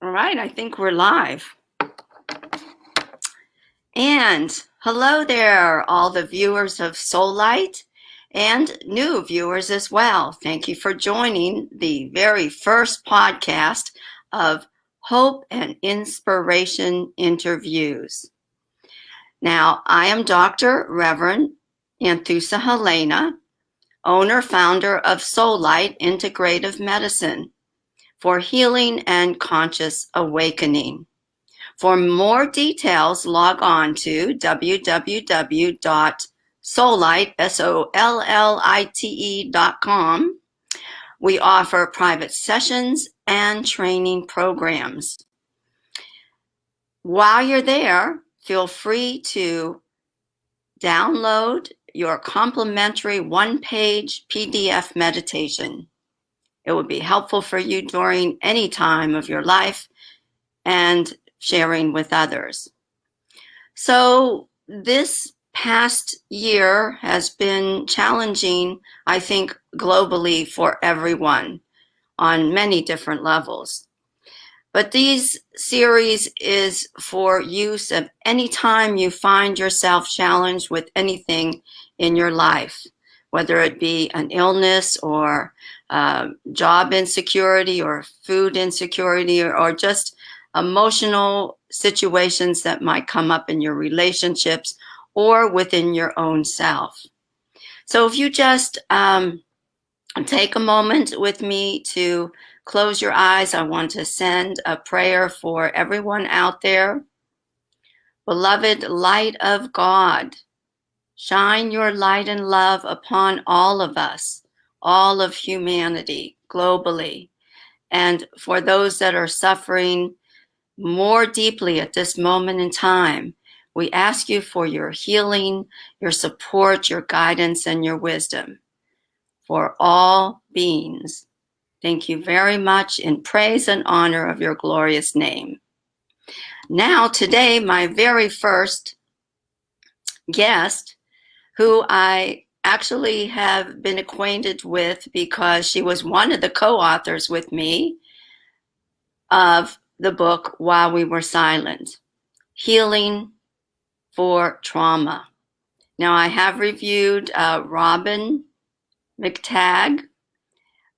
All right, I think we're live. And hello there, all the viewers of Sollite and new viewers as well. Thank you for joining the very first podcast of Hope and Inspiration Interviews. Now, I am Dr. Reverend Anthusa Helena, owner, founder of Sollite Integrative Medicine for healing and conscious awakening. For more details, log on to www.sollite.com. We offer private sessions and training programs. While you're there, feel free to download your complimentary one-page PDF meditation. It will be helpful for you during any time of your life and sharing with others. So this past year has been challenging, I think, globally for everyone on many different levels. But these series is for use of any time you find yourself challenged with anything in your life, whether it be an illness or job insecurity or food insecurity or just emotional situations that might come up in your relationships or within your own self. So if you just take a moment with me to close your eyes, I want to send a prayer for everyone out there. Beloved light of God, shine your light and love upon all of us, all of humanity globally. And for those that are suffering more deeply at this moment in time, we ask you for your healing, your support, your guidance, and your wisdom for all beings. Thank you very much in praise and honor of your glorious name. Now, today, my very first guest, who I actually have been acquainted with because she was one of the co-authors with me of the book While We Were Silent, Healing for Trauma. Now, I have reviewed Robyn McTague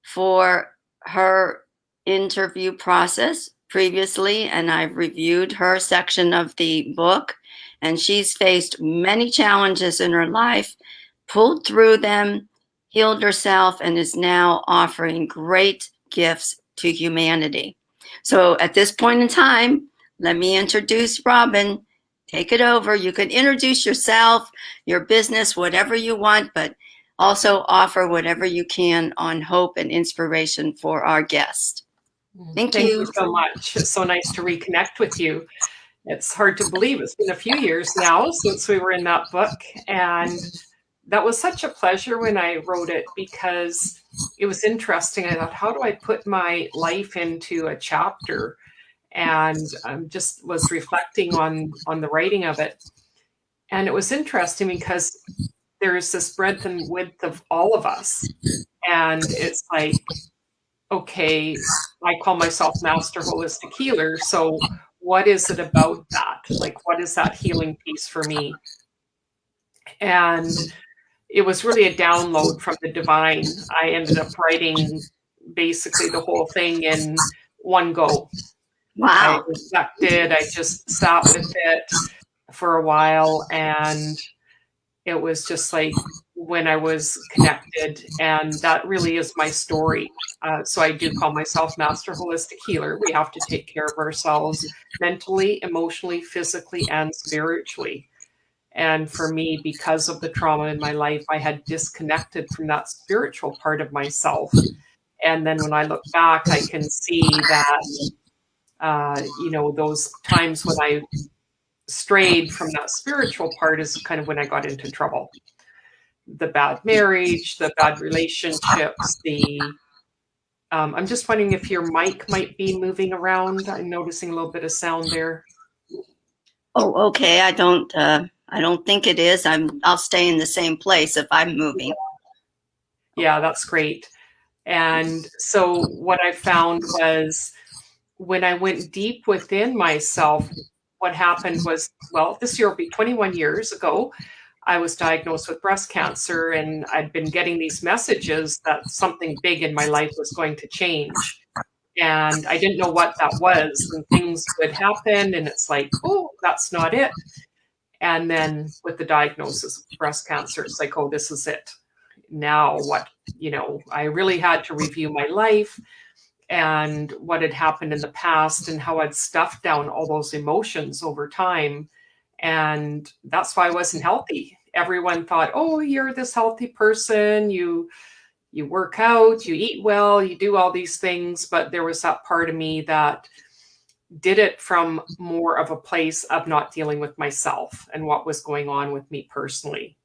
for her interview process previously, and I've reviewed her section of the book, and she's faced many challenges in her life, pulled through them, healed herself, and is now offering great gifts to humanity. So at this point in time, let me introduce Robyn. Take it over. You can introduce yourself, your business, whatever you want, but also offer whatever you can on hope and inspiration for our guest. Thank you. Thank you so much. It's so nice to reconnect with you. It's hard to believe it's been a few years now since we were in that book. And that was such a pleasure when I wrote it because it was interesting. I thought, how do I put my life into a chapter? And I just was reflecting on the writing of it. And it was interesting because there's this breadth and width of all of us. And it's like, okay, I call myself Master Holistic Healer. So what is it about that? Like, what is that healing piece for me? And it was really a download from the divine. I ended up writing basically the whole thing in one go. Wow. I reflected, I just sat with it for a while, and it was just like when I was connected, and that really is my story. So I do call myself Master Holistic Healer. We have to take care of ourselves mentally, emotionally, physically, and spiritually. And for me, because of the trauma in my life, I had disconnected from that spiritual part of myself. And then when I look back, I can see that, those times when I strayed from that spiritual part is kind of when I got into trouble. The bad marriage, the bad relationships, I'm just wondering if your mic might be moving around. I'm noticing a little bit of sound there. Oh, okay. I don't think it is. I'll stay in the same place if I'm moving. Yeah, that's great. And so what I found was when I went deep within myself, what happened was, well, this year will be 21 years ago. I was diagnosed with breast cancer, and I'd been getting these messages that something big in my life was going to change. And I didn't know what that was. And things would happen, and it's like, oh, that's not it. And then with the diagnosis of breast cancer, it's like, oh, this is it. Now what? I really had to review my life and what had happened in the past and how I'd stuffed down all those emotions over time. And that's why I wasn't healthy. Everyone thought, oh, you're this healthy person. You work out, you eat well, you do all these things. But there was that part of me that did it from more of a place of not dealing with myself and what was going on with me personally.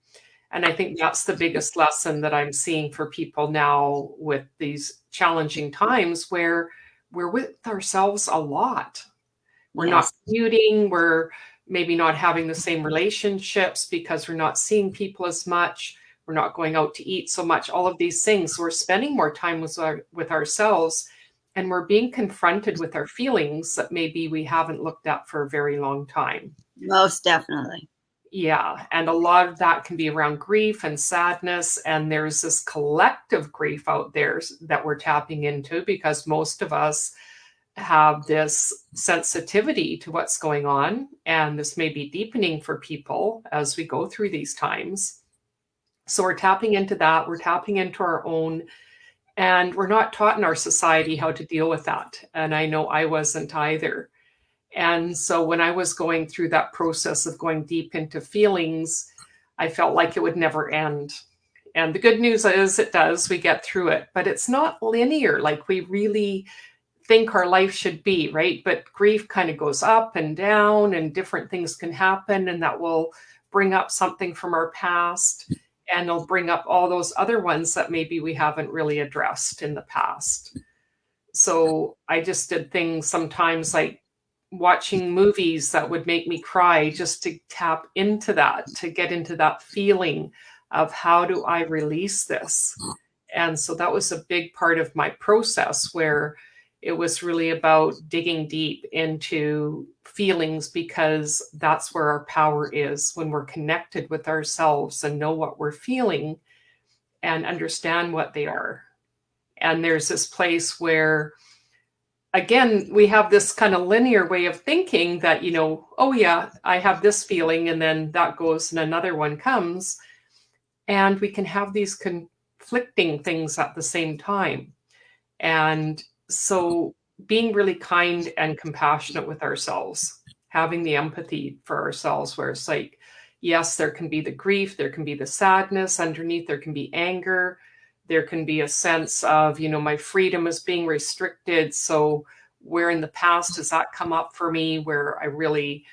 And I think that's the biggest lesson that I'm seeing for people now with these challenging times where we're with ourselves a lot. We're not Yes. commuting, we're maybe not having the same relationships because we're not seeing people as much, we're not going out to eat so much, all of these things. So we're spending more time with ourselves, and we're being confronted with our feelings that maybe we haven't looked at for a very long time. Most definitely. Yeah, and a lot of that can be around grief and sadness, and there's this collective grief out there that we're tapping into because most of us have this sensitivity to what's going on, and this may be deepening for people as we go through these times. So we're tapping into that, we're tapping into our own, and we're not taught in our society how to deal with that. And I know I wasn't either. And so when I was going through that process of going deep into feelings, I felt like it would never end. And the good news is it does, we get through it, but it's not linear like we really think our life should be, right? But grief kind of goes up and down, and different things can happen, and that will bring up something from our past, and it'll bring up all those other ones that maybe we haven't really addressed in the past. So I just did things sometimes like watching movies that would make me cry just to tap into that, to get into that feeling of how do I release this? And so that was a big part of my process where it was really about digging deep into feelings, because that's where our power is when we're connected with ourselves and know what we're feeling and understand what they are. And there's this place where, again, we have this kind of linear way of thinking that, oh yeah, I have this feeling, and then that goes and another one comes. And we can have these conflicting things at the same time. And so being really kind and compassionate with ourselves, having the empathy for ourselves, where it's like, yes, there can be the grief, there can be the sadness underneath, there can be anger, there can be a sense of, my freedom is being restricted. So where in the past does that come up for me, where I really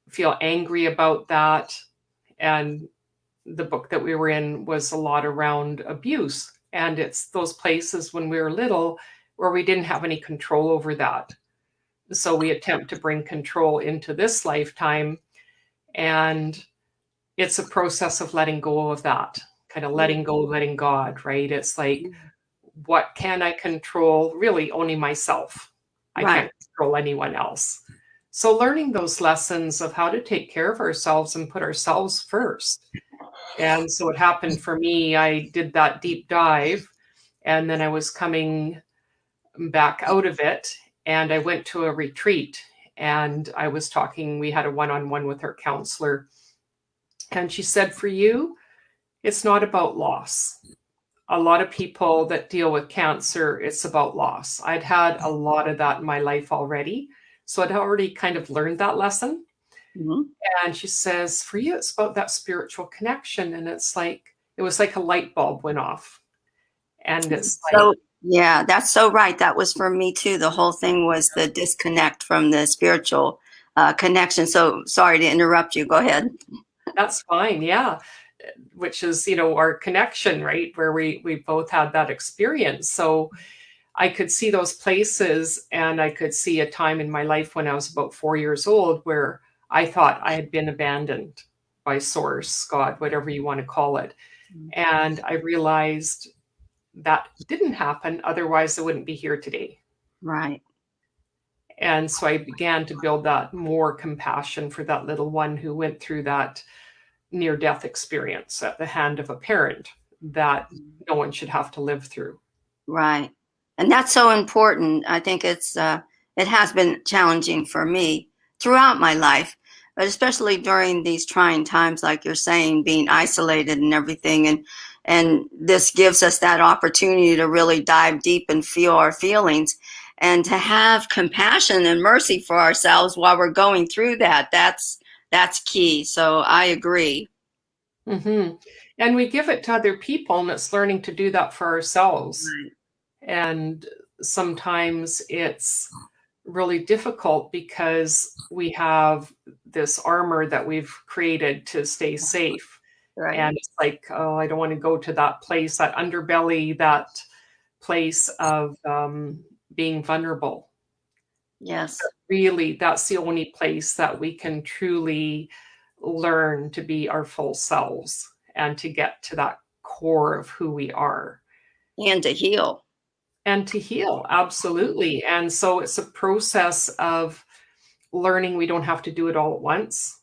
feel angry about that? And the book that we were in was a lot around abuse. And it's those places when we were little where we didn't have any control over that. So we attempt to bring control into this lifetime. And it's a process of letting go of that, kind of letting go, letting God, right? It's like, what can I control? Really only myself. I Right. can't control anyone else. So learning those lessons of how to take care of ourselves and put ourselves first. And so what happened for me, I did that deep dive, and then I was coming back out of it, and I went to a retreat, and I was talking, we had a one-on-one with our counselor, and she said, for you, it's not about loss. A lot of people that deal with cancer, it's about loss. I'd had a lot of that in my life already. So I'd already kind of learned that lesson. Mhm. And she says, for you, it's about that spiritual connection. And it's like, it was like a light bulb went off. And it's like, So, yeah, that's so right. That was for me too. The whole thing was the disconnect from the spiritual connection. So, sorry to interrupt you. Go ahead. that's fine. Yeah. Which is, our connection, right? Where we both had that experience. So I could see those places, and I could see a time in my life when I was about 4 years old where I thought I had been abandoned by source, God, whatever you want to call it. And I realized that didn't happen. Otherwise, I wouldn't be here today. Right. And so I began to build that more compassion for that little one who went through that near-death experience at the hand of a parent that no one should have to live through. Right. And that's so important. I think it has been challenging for me throughout my life, but especially during these trying times, like you're saying, being isolated and everything. And this gives us that opportunity to really dive deep and feel our feelings and to have compassion and mercy for ourselves while we're going through that. That's key. So I agree. Mm-hmm. And we give it to other people, and it's learning to do that for ourselves. Right. And sometimes it's really difficult because we have this armor that we've created to stay safe. Right. And it's like, oh, I don't want to go to that place, that underbelly, that place of being vulnerable. Yes. Really, that's the only place that we can truly learn to be our full selves and to get to that core of who we are. And to heal. And to heal, absolutely. And so it's a process of learning we don't have to do it all at once.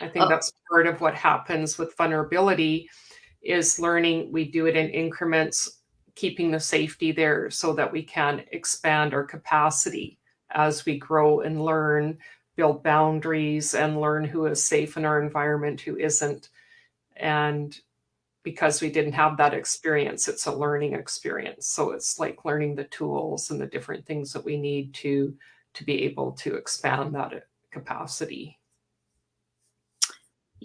I think Oh, that's part of what happens with vulnerability is learning we do it in increments, keeping the safety there so that we can expand our capacity as we grow and learn, build boundaries, and learn who is safe in our environment, who isn't. And because we didn't have that experience, it's a learning experience. So it's like learning the tools and the different things that we need to be able to expand that capacity.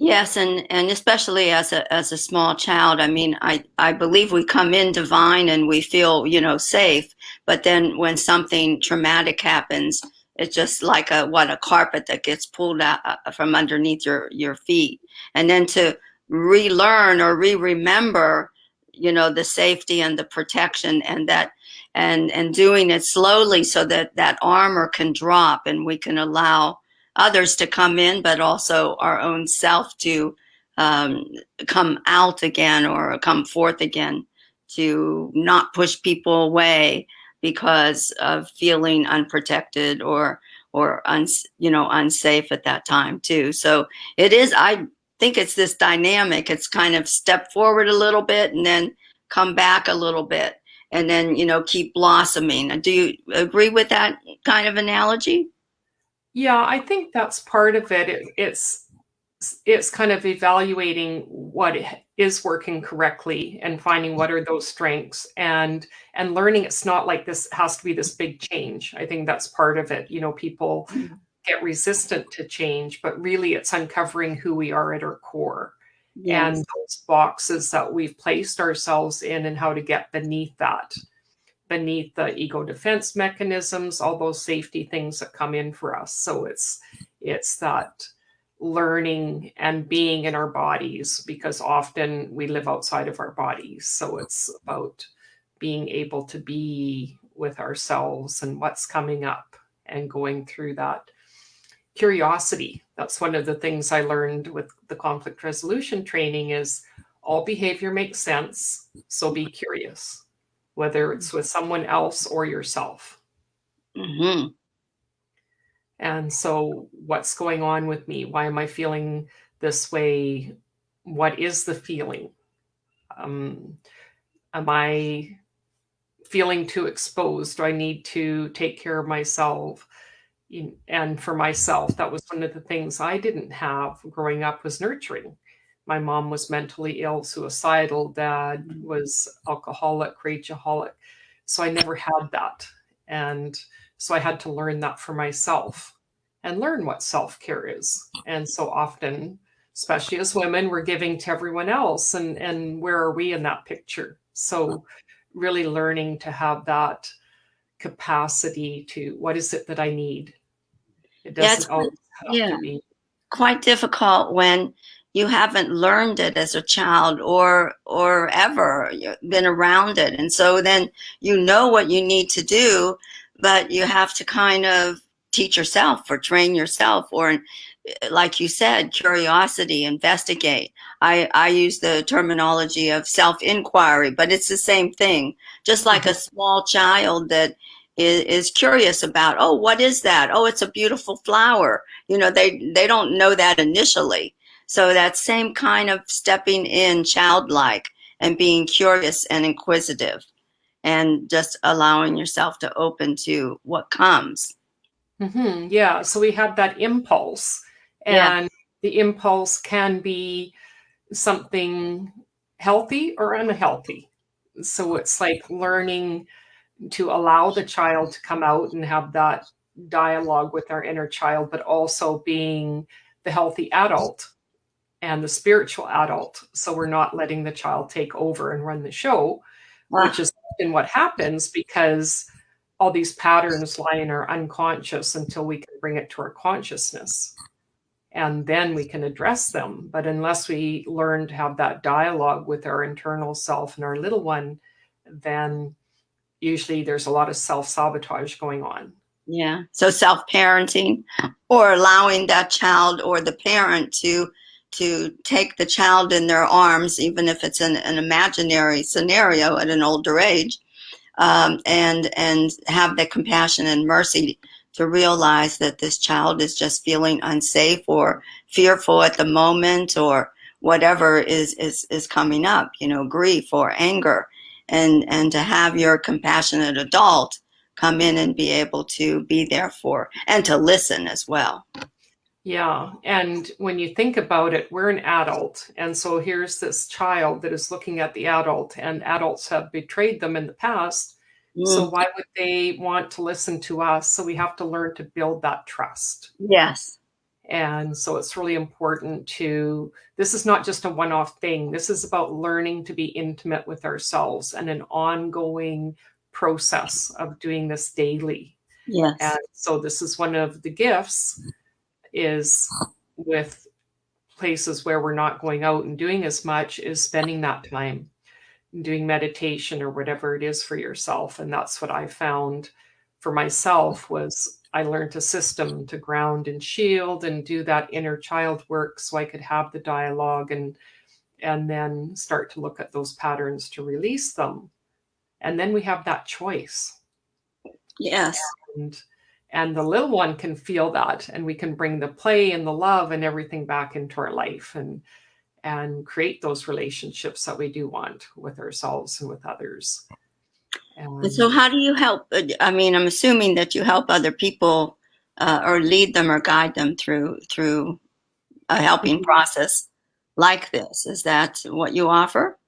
yes, and especially as a small child, I mean, I believe we come in divine and we feel, safe, but then when something traumatic happens, it's just like a carpet that gets pulled out from underneath your feet. And then to relearn or re-remember, the safety and the protection and that and doing it slowly so that that armor can drop and we can allow others to come in, but also our own self to um, come out again or come forth again, to not push people away because of feeling unprotected or unsafe at that time too. So it is. I think it's this dynamic. It's kind of step forward a little bit and then come back a little bit and then keep blossoming. Do you agree with that kind of analogy? Yeah, I think that's part of it. It's kind of evaluating what is working correctly and finding what are those strengths and learning it's not like this has to be this big change. I think that's part of it. People get resistant to change, but really it's uncovering who we are at our core and Yes. those boxes that we've placed ourselves in and how to get beneath that, beneath the ego defense mechanisms, all those safety things that come in for us. So it's that learning and being in our bodies, because often we live outside of our bodies. So it's about being able to be with ourselves and what's coming up and going through that curiosity. That's one of the things I learned with the conflict resolution training is all behavior makes sense. So be curious, whether it's with someone else or yourself. Mm-hmm. And so, what's going on with me? Why am I feeling this way? What is the feeling? Am I feeling too exposed? Do I need to take care of myself? And for myself, that was one of the things I didn't have growing up was nurturing. My mom was mentally ill, suicidal. Dad was alcoholic, rageaholic. So I never had that. And so I had to learn that for myself and learn what self-care is. And so often, especially as women, we're giving to everyone else. And where are we in that picture? So really learning to have that capacity to what is it that I need? It Yeah, it's doesn't always have yeah, to be. quite difficult when you haven't learned it as a child or ever been around it. And so then you know what you need to do, but you have to kind of teach yourself or train yourself or like you said, curiosity, investigate. I use the terminology of self-inquiry, but it's the same thing. Just like Mhm. a small child that is curious about, oh, what is that? Oh, it's a beautiful flower. They don't know that initially. So that same kind of stepping in childlike and being curious and inquisitive and just allowing yourself to open to what comes. Yeah, so we have that impulse, Yeah. and the impulse can be something healthy or unhealthy. So it's like learning to allow the child to come out and have that dialogue with our inner child, but also being the healthy adult and the spiritual adult. So we're not letting the child take over and run the show, which Ah, is often what happens because all these patterns lie in our unconscious until we can bring it to our consciousness. And then we can address them. But unless we learn to have that dialogue with our internal self and our little one, then usually there's a lot of self sabotage going on. yeah. So self-parenting, or allowing that child or the parent to take the child in their arms, even if it's an imaginary scenario at an older age, and have the compassion and mercy to realize that this child is just feeling unsafe or fearful at the moment, or whatever is coming up, grief or anger, and to have your compassionate adult come in and be able to be there for and to listen as well. Yeah. And when you think about it, we're an adult. And so here's this child that is looking at the adult, and adults have betrayed them in the past. So Mm, why would they want to listen to us? So we have to learn to build that trust. yes. And so it's really important this is not just a one off thing. This is about learning to be intimate with ourselves and an ongoing process of doing this daily. And Yes. so this is one of the gifts is with places where we're not going out and doing as much is spending that time doing meditation or whatever it is for yourself. And that's what I found for myself was I learned a system to ground and shield and do that inner child work so I could have the dialogue and then start to look at those patterns to release them. And then we have that choice. Yes. And and the little one can feel that, and we can bring the play and the love and everything back into our life and create those relationships that we do want with ourselves and with others. And so, And how do you help? I mean, I'm assuming that you help other people, or lead them or guide them through a helping process like this. Is that what you offer?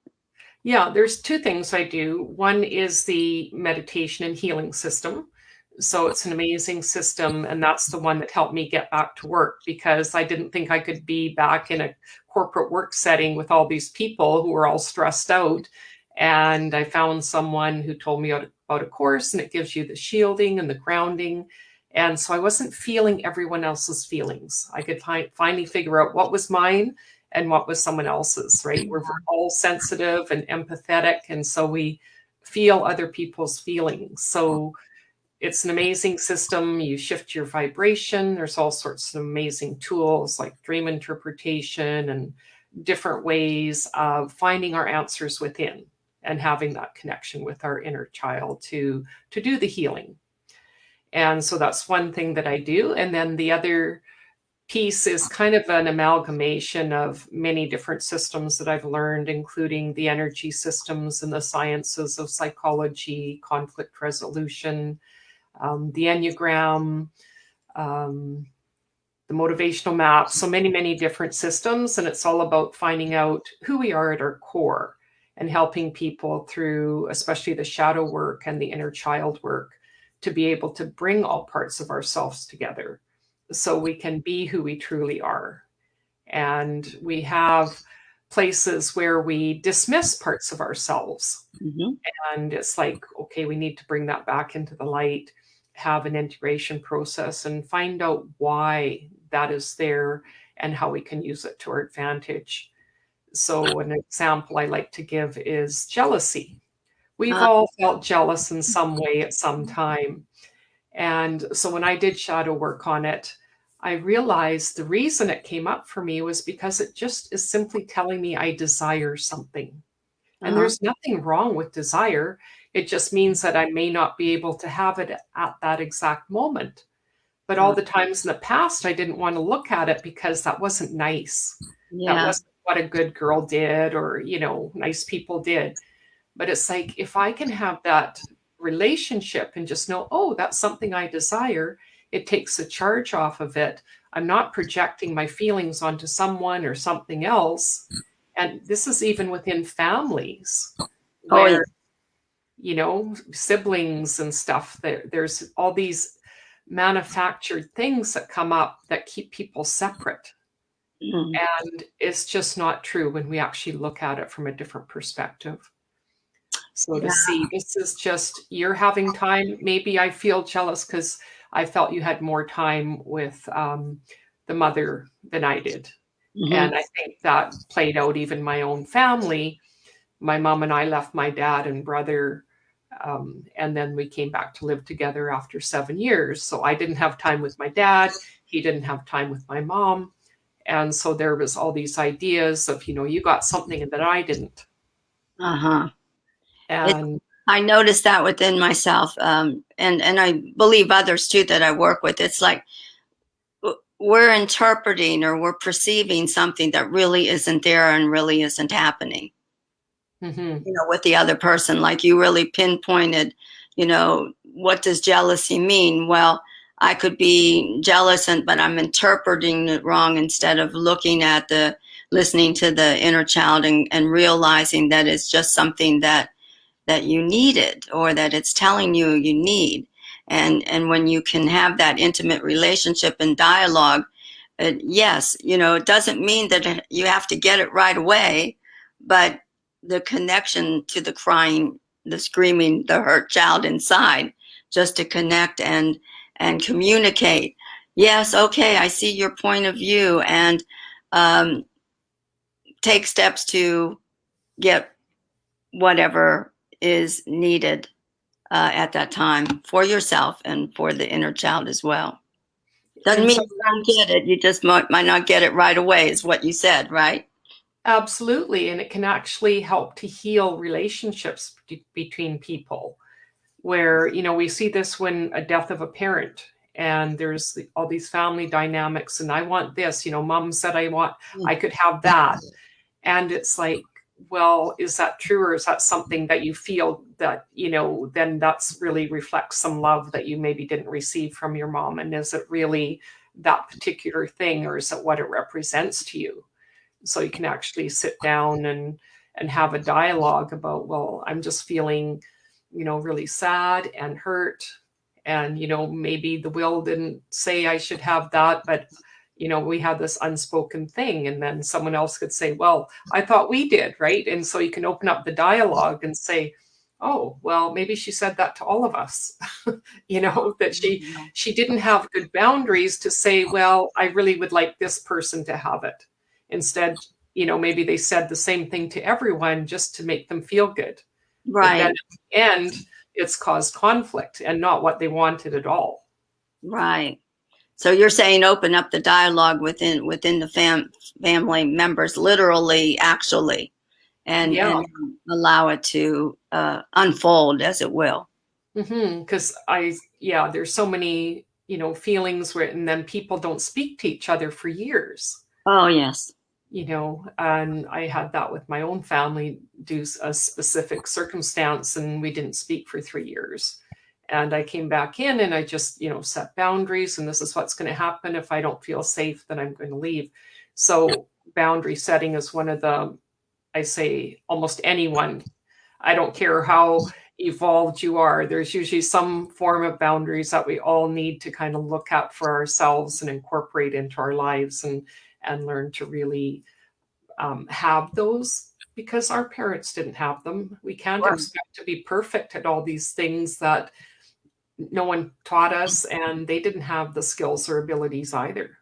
yeah, there's two things I do. One is the meditation and healing system. So it's an amazing system. And that's the one that helped me get back to work because I didn't think I could be back in a corporate work setting with all these people who were all stressed out. And I found someone who told me about a course, and it gives you the shielding and the grounding. And so I wasn't feeling everyone else's feelings. I could finally figure out what was mine and what was someone else's, right? We're all sensitive and empathetic. And so we feel other people's feelings. So it's an amazing system. You shift your vibration. There's all sorts of amazing tools like dream interpretation and different ways of finding our answers within and having that connection with our inner child to do the healing. And so that's one thing that I do. And then the other piece is kind of an amalgamation of many different systems that I've learned, including the energy systems and the sciences of psychology, conflict resolution, the Enneagram, um, the motivational map, so many, many different systems. And it's all about finding out who we are at our core and helping people through, especially the shadow work and the inner child work, to be able to bring all parts of ourselves together so we can be who we truly are. And we have places where we dismiss parts of ourselves. Mm-hmm. And it's like, okay, we need to bring that back into the light, have an integration process, and find out why that is there and how we can use it to our advantage. So, an example I like to give is jealousy. We've Uh, all felt jealous in some way at some time. And so, when I did shadow work on it, I realized the reason it came up for me was because it just is simply telling me I desire something. And Uh-huh. there's nothing wrong with desire. It just means that I may not be able to have it at that exact moment. But all Uh, the times in the past, I didn't want to look at it because that wasn't nice. That yeah. wasn't what a good girl did or, nice people did. But it's like if I can have that relationship and just know, oh, that's something I desire, it takes the charge off of it. I'm not projecting my feelings onto someone or something else. And this is even within families Oh, yeah. where, siblings and stuff, there's all these manufactured things that come up that keep people separate. Mm. And it's just not true when we actually look at it from a different perspective. So to Yeah. see this is just you're having time. Maybe I feel jealous because I felt you had more time with the mother than I did. Hmm. And I think that played out even my own family. My mom and I left my dad and brother, and then we came back to live together after 7 years. So I didn't have time with my dad. He didn't have time with my mom. And so there was all these ideas of, you got something that I didn't. Uh-huh. It, And I noticed that within myself, and I believe others too that I work with. It's like we're interpreting or we're perceiving something that really isn't there and really isn't happening. mhm. With the other person, like you really pinpointed, what does jealousy mean? Well, I could be jealous, but I'm interpreting it wrong instead of listening to the inner child and realizing that it's just something that you needed or that it's telling you need. And when you can have that intimate relationship and dialogue, yes, it doesn't mean that you have to get it right away, but the connection to the crying, the screaming, the hurt child inside, just to connect and communicate. Yes, okay, I see your point of view, and um, take steps to get whatever is needed at that time for yourself and for the inner child as well. Doesn't And mean you don't sometimes, get it. You just might not get it right away, is what you said, right? absolutely, and it can actually help to heal relationships between people. Where we see this when a death of a parent, and there's all these family dynamics, and I want this. Mom said I could have that, and it's like, well, is that true, or is that something that you feel that then that's really reflects some love that you maybe didn't receive from your mom, and is it really that particular thing, or is it what it represents to you? So you can actually sit down and have a dialogue about, well, I'm just feeling really sad and hurt, and maybe the will didn't say I should have that, but we had this unspoken thing, and then someone else could say, well, I thought we did, right? And so you can open up the dialogue and say, oh, well, maybe she said that to all of us. That she didn't have good boundaries to say, well, I really would like this person to have it. Instead, maybe they said the same thing to everyone just to make them feel good. But then Right, at the end, it's caused conflict and not what they wanted at all. right. So you're saying open up the dialogue within the family members, literally, actually, Yeah. and allow it to unfold as it will. Because there's so many, feelings where, and then people don't speak to each other for years. Oh yes. And I had that with my own family due a specific circumstance, and we didn't speak for 3 years. And I came back in and I just, set boundaries, and this is what's going to happen. If I don't feel safe, then I'm going to leave. So boundary setting is one of the, I say, almost anyone, I don't care how evolved you are, there's usually some form of boundaries that we all need to kind of look at for ourselves and incorporate into our lives, and learn to really have those, because our parents didn't have them. We can't Right. expect to be perfect at all these things that no one taught us, and they didn't have the skills or abilities either.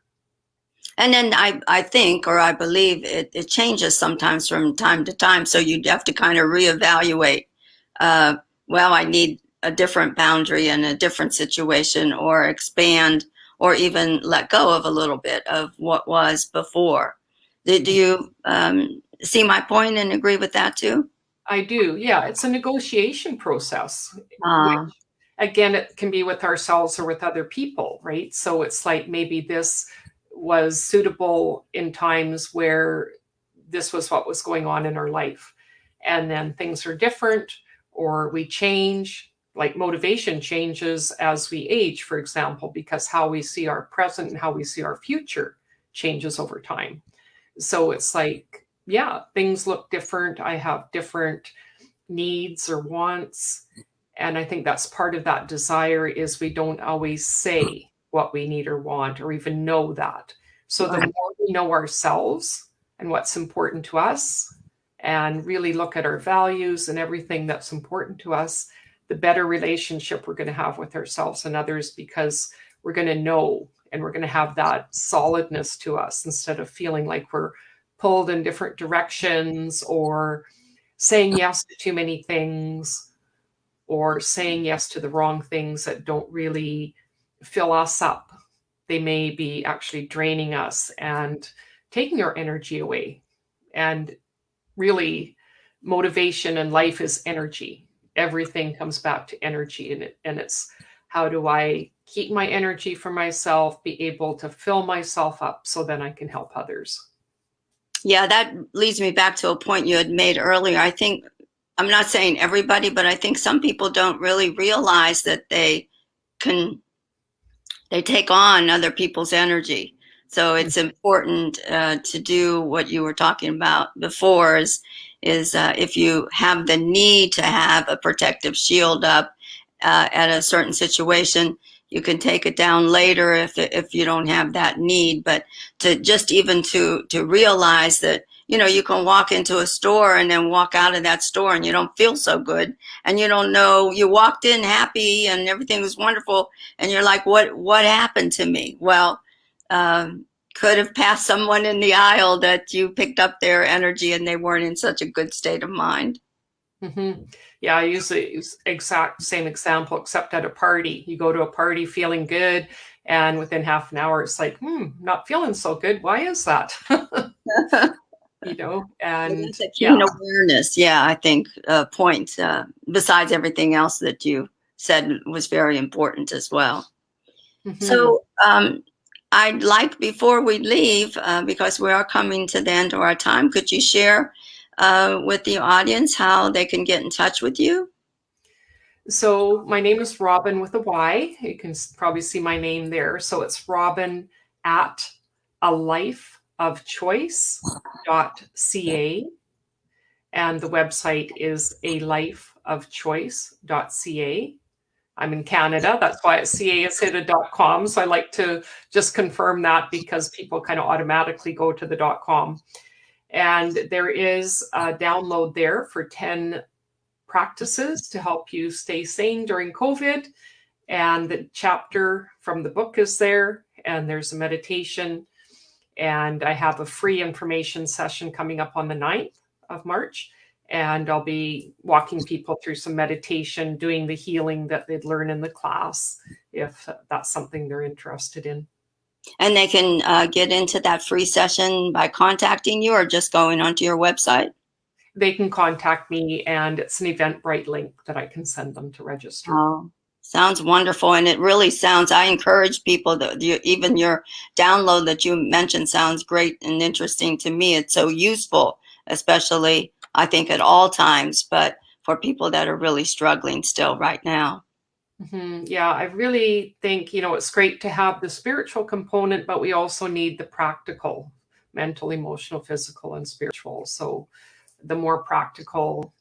And then I think or I believe it changes sometimes from time to time. So you'd have to kind of reevaluate. Uh, well, I need a different boundary in a different situation, or expand, or even let go of a little bit of what was before. Do you see my point and agree with that too? I do. Yeah, it's a negotiation process, which Ah, again, it can be with ourselves or with other people, right? So it's like maybe this was suitable in times where this was what was going on in our life. And then things are different or we change, like motivation changes as we age, for example, because how we see our present and how we see our future changes over time. So it's like, yeah, things look different. I have different needs or wants. And I think that's part of that desire is we don't always say what we need or want or even know that. So the right. more we know ourselves and what's important to us and really look at our values and everything that's important to us, the better relationship we're going to have with ourselves and others because we're going to know and we're going to have that solidness to us instead of feeling like we're pulled in different directions or saying yes to too many things or saying yes to the wrong things that don't really fill us up. They may be actually draining us and taking our energy away. And really, motivation in life is energy. Everything comes back to energy, and it's how do I keep my energy for myself, be able to fill myself up so then I can help others. Yeah, that leads me back to a point you had made earlier. I think, I'm not saying everybody, but I think some people don't really realize that can, they take on other people's energy. So it's important to do what you were talking about before is if you have the need to have a protective shield up at a certain situation, you can take it down later if you don't have that need. But to just even to realize that, you know, you can walk into a store and then walk out of that store and you don't feel so good, and you don't know, you walked in happy and everything was wonderful, and you're like, what happened to me? Well, um, could have passed someone in the aisle that you picked up their energy and they weren't in such a good state of mind. Mm-hmm. Yeah, I use the exact same example, except at a party. You go to a party feeling good, and within half an hour, it's like, not feeling so good. Why is that? And That's a keen yeah. awareness. Yeah, I think point besides everything else that you said was very important as well. Hmm. So I'd like, before we leave, because we are coming to the end of our time, could you share with the audience how they can get in touch with you? So my name is Robyn with a Y. You can probably see my name there. So it's Robyn at alifeofchoice.ca. And the website is alifeofchoice.ca. I'm in Canada. That's why it's CA instead of .com. So I like to just confirm that because people kind of automatically go to the .com. And there is a download there for 10 practices to help you stay sane during COVID. And the chapter from the book is there. And there's a meditation. And I have a free information session coming up on the 9th of March. And I'll be walking people through some meditation, doing the healing that they'd learn in the class, if that's something they're interested in. And they can get into that free session by contacting you or just going onto your website? They can contact me, and it's an Eventbrite link that I can send them to register. Oh, sounds wonderful. And it really sounds, I encourage people that even your download that you mentioned sounds great and interesting to me. It's so useful, especially I think at all times, but for people that are really struggling still right now. Mm-hmm. Yeah, I really think, it's great to have the spiritual component, but we also need the practical, mental, emotional, physical, and spiritual. So the more practical,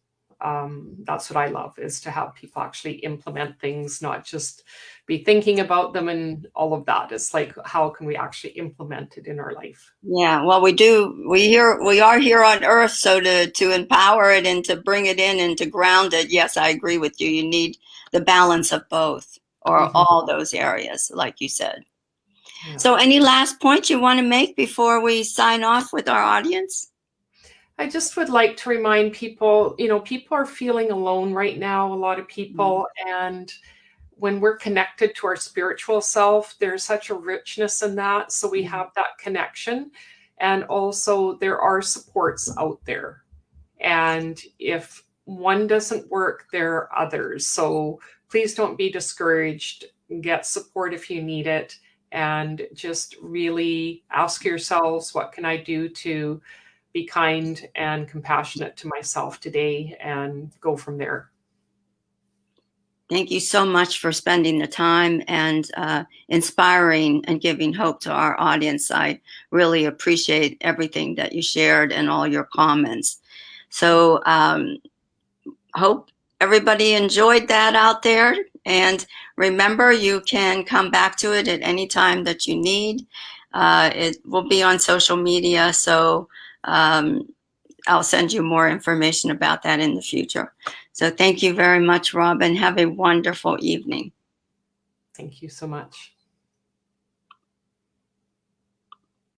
that's what I love, is to have people actually implement things, not just be thinking about them and all of that. It's like, how can we actually implement it in our life? Yeah, well, we are here on earth, so to empower it and to bring it in and to ground it. Yes, I agree with you. You need the balance of both, or Mm-hmm. all those areas, like you said. Yeah. So any last points you want to make before we sign off with our audience? I just would like to remind people, people are feeling alone right now, a lot of people. And when we're connected to our spiritual self, there's such a richness in that. So we have that connection. And also, there are supports out there. And if one doesn't work, there are others. So please don't be discouraged. Get support if you need it, and just really ask yourselves, what can I do to be kind and compassionate to myself today, and go from there. Thank you so much for spending the time and inspiring and giving hope to our audience. I really appreciate everything that you shared and all your comments. So hope everybody enjoyed that out there. And remember, you can come back to it at any time that you need. It will be on social media, so I'll send you more information about that in the future. So thank you very much, Robyn. Have a wonderful evening. Thank you so much.